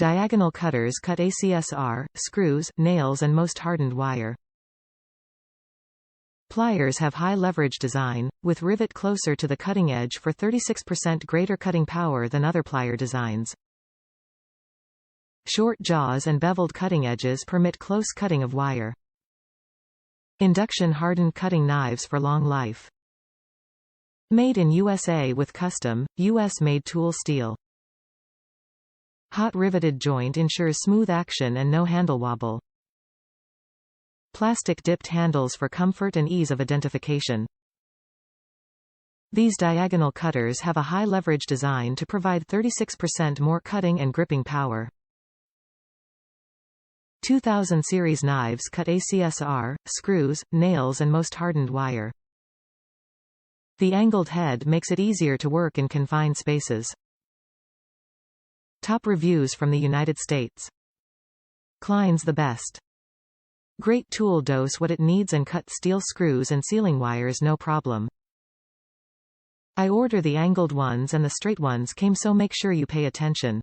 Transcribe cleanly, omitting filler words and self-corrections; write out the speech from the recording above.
Diagonal cutters cut ACSR, screws, nails and most hardened wire. Pliers have high leverage design, with rivet closer to the cutting edge for 36% greater cutting power than other plier designs. Short jaws and beveled cutting edges permit close cutting of wire. Induction hardened cutting knives for long life. Made in USA with custom, US-made tool steel. Hot-riveted joint ensures smooth action and no handle wobble. Plastic dipped handles for comfort and ease of identification. These diagonal cutters have a high leverage design to provide 36% more cutting and gripping power. 2000 series knives cut ACSR, screws, nails and most hardened wire. The angled head makes it easier to work in confined spaces. Top reviews from the United States. Klein's the best. Great tool, does what it needs and cut steel screws and sealing wires no problem. I order the angled ones and the straight ones came, so make sure you pay attention.